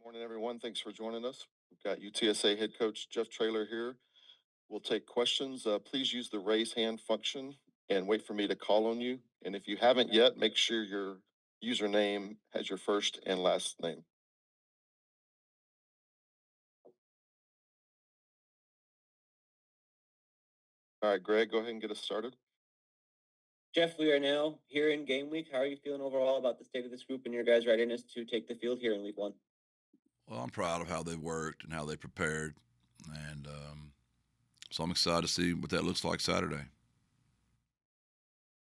Morning, everyone. Thanks for joining us. We've got UTSA head coach Jeff Traylor here. We'll take questions. Please use the raise hand function and wait for me to call on you. And if you haven't yet, make sure your username has your first and last name. All right, Greg, go ahead and get us started. Jeff, we are now here in game week. How are you feeling overall about the state of this group and your guys' readiness to take the field here in week one? Well, I'm proud of how they worked and how they prepared, and so I'm excited to see what that looks like Saturday.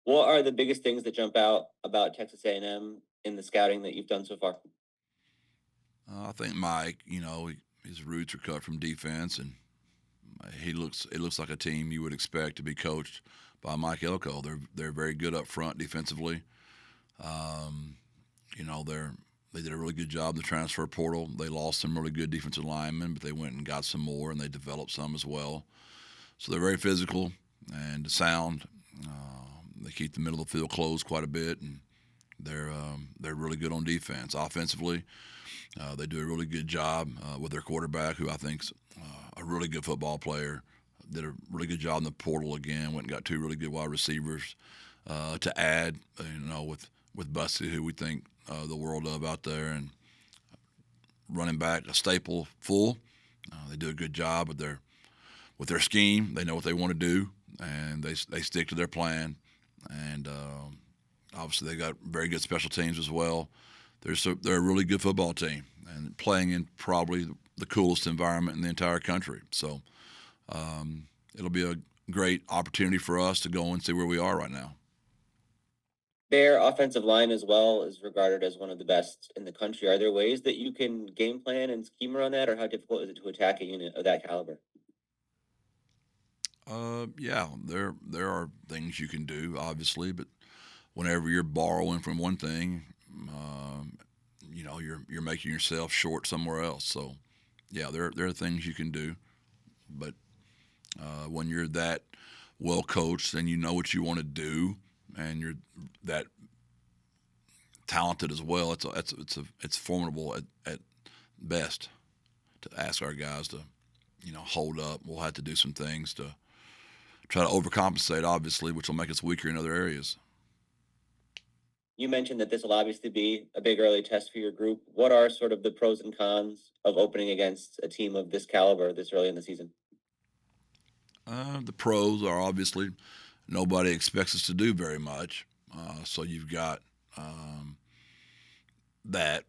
What are the biggest things that jump out about Texas A&M in the scouting that you've done so far? I think Mike, his roots are cut from defense, and it looks like a team you would expect to be coached by Mike Elko. They're very good up front defensively. They did a really good job in the transfer portal. They lost some really good defensive linemen, but they went and got some more, and they developed some as well. So they're very physical and sound. They keep the middle of the field closed quite a bit, and they're really good on defense. Offensively, they do a really good job with their quarterback, who I think's a really good football player. Did a really good job in the portal again. Went and got two really good wide receivers to add. With Bussy, who we think the world of out there, and running back a staple full. They do a good job with their scheme. They know what they want to do, and they stick to their plan. And obviously, they got very good special teams as well. They're a really good football team, and playing in probably the coolest environment in the entire country. So it'll be a great opportunity for us to go and see where we are right now. Their offensive line as well is regarded as one of the best in the country. Are there ways that you can game plan and scheme around that, or how difficult is it to attack a unit of that caliber? Yeah, there are things you can do, obviously, but whenever you're borrowing from one thing, you're making yourself short somewhere else. So, yeah, there are things you can do, but when you're that well coached and you know what you want to do, and you're that talented as well, it's formidable at best to ask our guys to hold up. We'll have to do some things to try to overcompensate, obviously, which will make us weaker in other areas. You mentioned that this will obviously be a big early test for your group. What are sort of the pros and cons of opening against a team of this caliber this early in the season? The pros are obviously nobody expects us to do very much, so you've got that,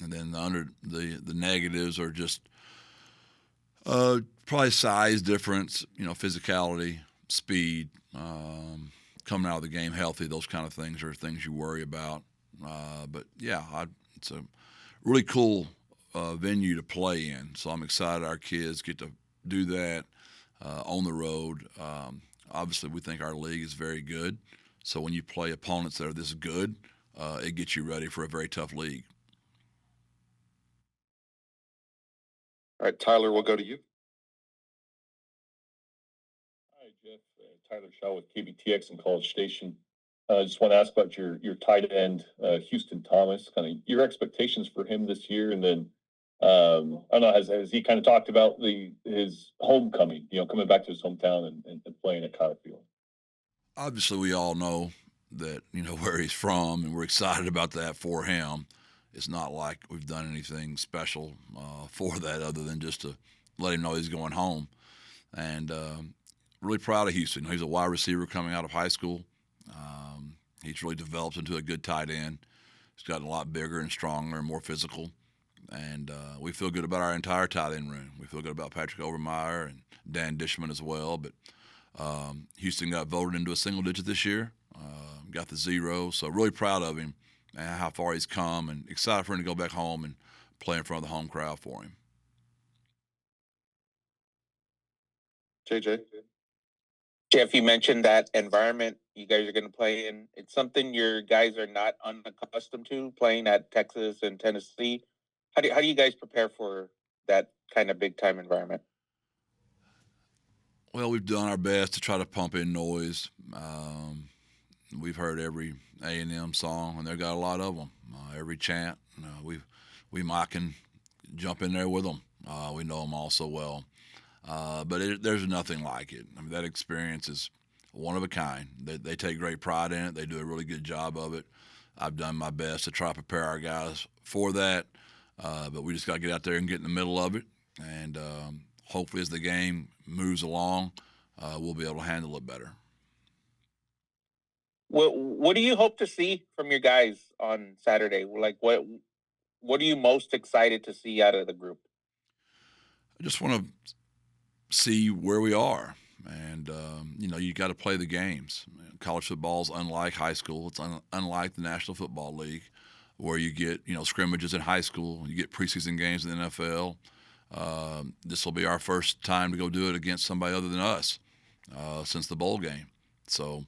and then the negatives are just probably size difference, physicality, speed, coming out of the game healthy. Those kind of things are things you worry about. But yeah, it's a really cool venue to play in. So I'm excited our kids get to do that on the road. Obviously, we think our league is very good. So when you play opponents that are this good, it gets you ready for a very tough league. All right, Tyler, we'll go to you. Hi, Jeff. Tyler Shaw with KBTX in College Station. I just want to ask about your tight end, Houston Thomas. Kind of your expectations for him this year, and then I don't know, has he kind of talked about his homecoming? Coming back to his hometown and playing at Kyle Field. Obviously, we all know that where he's from, and we're excited about that for him. It's not like we've done anything special for that other than just to let him know he's going home. And really proud of Houston. He's a wide receiver coming out of high school. He's really developed into a good tight end. He's gotten a lot bigger and stronger and more physical. And we feel good about our entire tight end room. We feel good about Patrick Overmeyer and Dan Dishman as well. But Houston got voted into a single digit this year, got the 0. So really proud of him and how far he's come, and excited for him to go back home and play in front of the home crowd for him. JJ. Jeff, you mentioned that environment you guys are going to play in. It's something your guys are not unaccustomed to, playing at Texas and Tennessee. How do you guys prepare for that kind of big time environment? Well, we've done our best to try to pump in noise. We've heard every A&M song, and they've got a lot of them. Every chant, we mic and jump in there with them. We know them all so well. But there's nothing like it. I mean, that experience is one of a kind. They take great pride in it. They do a really good job of it. I've done my best to try to prepare our guys for that. But we just got to get out there and get in the middle of it. And hopefully, as the game moves along, we'll be able to handle it better. What do you hope to see from your guys on Saturday? Like what are you most excited to see out of the group? I just want to see where we are. And, you got to play the games. College football is unlike high school. It's unlike the National Football League, where you get, scrimmages in high school. You get preseason games in the NFL. This will be our first time to go do it against somebody other than us since the bowl game. So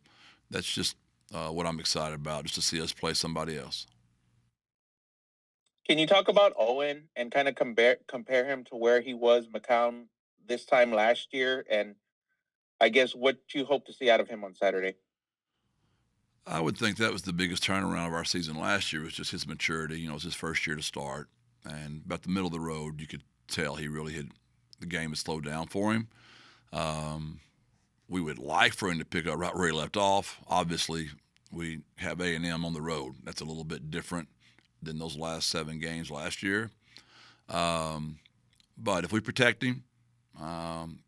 that's just what I'm excited about, just to see us play somebody else. Can you talk about Owen and kind of compare him to where he was McCown this time last year, and I guess what you hope to see out of him on Saturday? I would think that was the biggest turnaround of our season last year, was just his maturity. It was his first year to start, and about the middle of the road, you could tell he really had the game had slowed down for him. We would like for him to pick up right where he left off. Obviously, we have A&M on the road. That's a little bit different than those last 7 games last year. But if we protect him,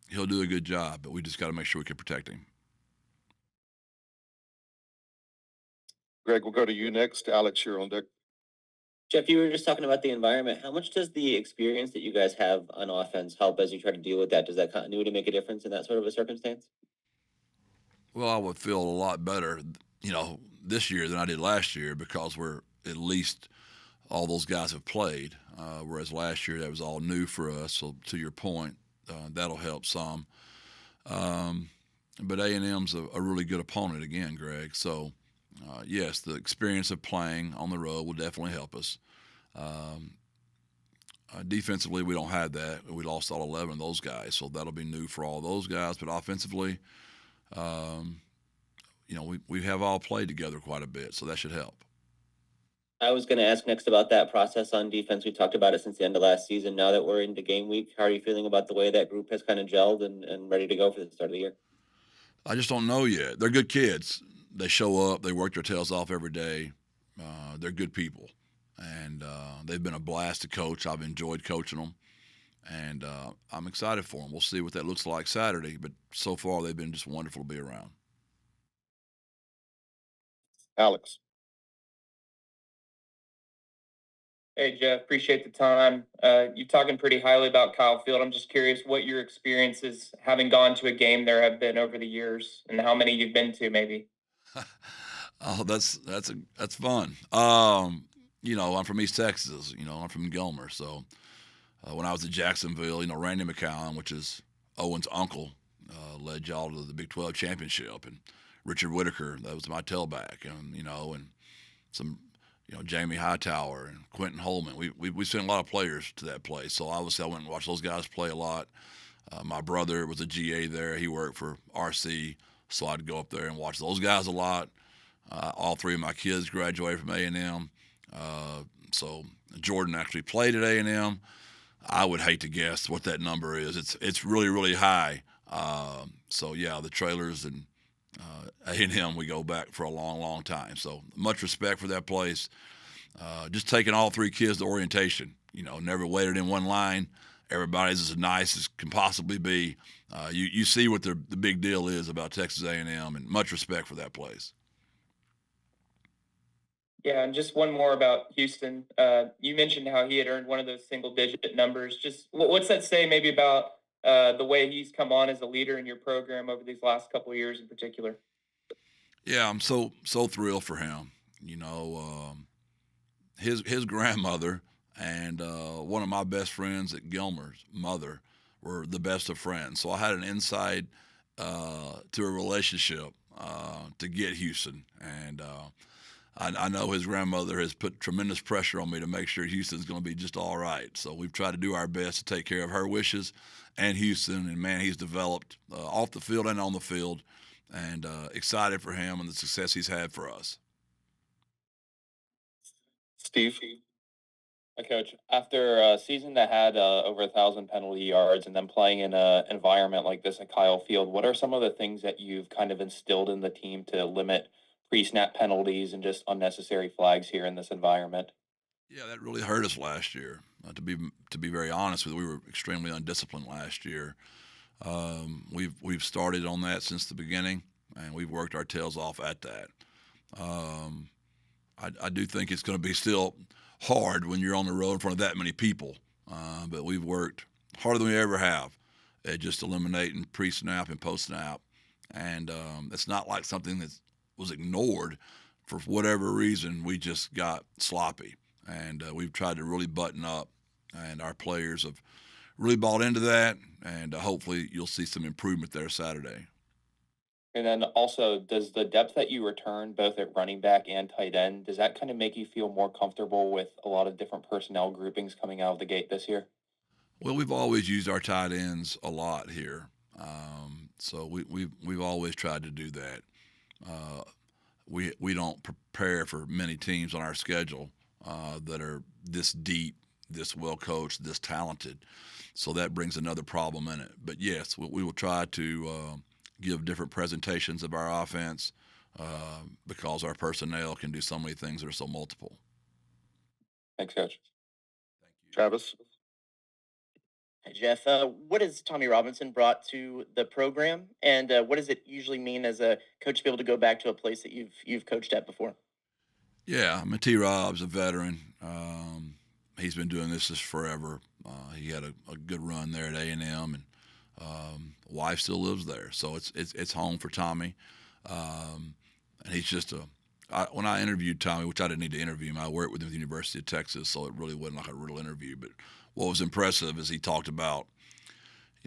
he'll do a good job. But we just got to make sure we can protect him. Greg, we'll go to you next. Alex, you're on deck. Jeff, you were just talking about the environment. How much does the experience that you guys have on offense help as you try to deal with that? Does that continuity make a difference in that sort of a circumstance? Well, I would feel a lot better, this year than I did last year, because we're at least all those guys have played, whereas last year that was all new for us. So to your point, that'll help some. But A&M's a really good opponent again, Greg. So yes, the experience of playing on the road will definitely help us. Defensively, we don't have that. We lost all 11 of those guys, so that'll be new for all those guys. But offensively, we have all played together quite a bit, so that should help. I was going to ask next about that process on defense. We talked about it since the end of last season. Now that we're into game week, how are you feeling about the way that group has kind of gelled and ready to go for the start of the year? I just don't know yet. They're good kids. They show up. They work their tails off every day. They're good people. And they've been a blast to coach. I've enjoyed coaching them. And I'm excited for them. We'll see what that looks like Saturday. But so far, they've been just wonderful to be around. Alex. Hey, Jeff, appreciate the time. You're talking pretty highly about Kyle Field. I'm just curious what your experiences, having gone to a game there, have been over the years, and how many you've been to, maybe. Oh, that's fun. I'm from East Texas. I'm from Gilmer. So when I was at Jacksonville, Randy McCown, which is Owen's uncle, led y'all to the Big 12 championship, and Richard Whitaker, that was my tailback, and some. Jamie Hightower and Quentin Holman. We sent a lot of players to that place. So obviously I went and watched those guys play a lot. My brother was a GA there. He worked for RC, so I'd go up there and watch those guys a lot. All 3 of my kids graduated from A&M. So Jordan actually played at A&M. I would hate to guess what that number is. It's really, really high. So yeah, the Traylors and A&M, we go back for a long, long time. So much respect for that place. Just taking all 3 kids to orientation. Never waited in one line. Everybody's as nice as can possibly be. You see what the big deal is about Texas A&M, and much respect for that place. Yeah, and just one more about Houston. You mentioned how he had earned one of those single-digit numbers. Just what's that say maybe about the way he's come on as a leader in your program over these last couple of years in particular? Yeah, I'm so thrilled for him. His grandmother and one of my best friends at Gilmer's mother were the best of friends. So I had an insight to a relationship to get Houston. And I know his grandmother has put tremendous pressure on me to make sure Houston's going to be just all right. So we've tried to do our best to take care of her wishes and Houston. And, man, he's developed off the field and on the field. And excited for him and the success he's had for us. Steve. Coach, after a season that had over 1,000 penalty yards and then playing in an environment like this at Kyle Field, what are some of the things that you've kind of instilled in the team to limit pre-snap penalties and just unnecessary flags here in this environment? Yeah, that really hurt us last year. To be very honest with you, we were extremely undisciplined last year. We've started on that since the beginning, and we've worked our tails off at that. Um, I do think it's going to be still hard when you're on the road in front of that many people, but we've worked harder than we ever have at just eliminating pre-snap and post-snap, and it's not like something that was ignored for whatever reason. We just got sloppy, and we've tried to really button up, and our players have really bought into that, and hopefully you'll see some improvement there Saturday. And then also, does the depth that you return both at running back and tight end, does that kind of make you feel more comfortable with a lot of different personnel groupings coming out of the gate this year? Well, we've always used our tight ends a lot here, so we've always tried to do that. Uh, we don't prepare for many teams on our schedule that are this deep, this well coached, this talented. So that brings another problem in it. But yes, we will try to give different presentations of our offense because our personnel can do so many things that are so multiple. Thanks, Coach. Thank you. Travis? Hi, Jeff. What has Tommy Robinson brought to the program, and what does it usually mean as a coach to be able to go back to a place that you've coached at before? Yeah, I mean, T. Rob's a veteran. He's been doing this forever. He had a good run there at A&M, and wife still lives there, so it's home for Tommy. And he's just when I interviewed Tommy, which I didn't need to interview him, I worked with him at the University of Texas, so it really wasn't like a real interview. But what was impressive is he talked about,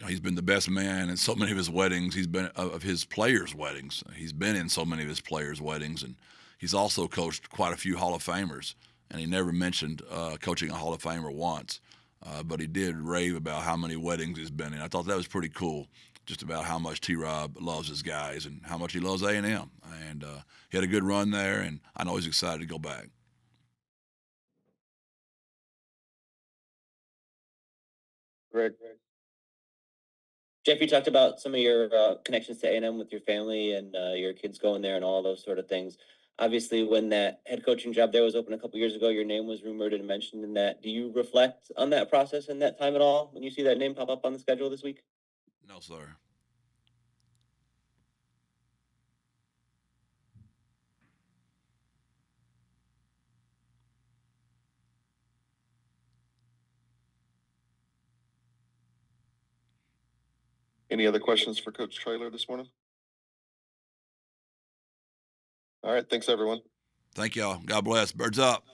he's been the best man in so many of his weddings. He's been of his players' weddings. He's been in so many of his players' weddings, and he's also coached quite a few Hall of Famers. And he never mentioned coaching a Hall of Famer once, but he did rave about how many weddings he's been in. I thought that was pretty cool, just about how much T-Rob loves his guys and how much he loves A&M. And he had a good run there, and I know he's excited to go back. Greg. Jeff, you talked about some of your connections to A&M with your family and your kids going there and all those sort of things. Obviously, when that head coaching job there was open a couple years ago, your name was rumored and mentioned in that. Do you reflect on that process and that time at all when you see that name pop up on the schedule this week? No, sir. Any other questions for Coach Traylor this morning? All right, thanks, everyone. Thank y'all. God bless. Birds up.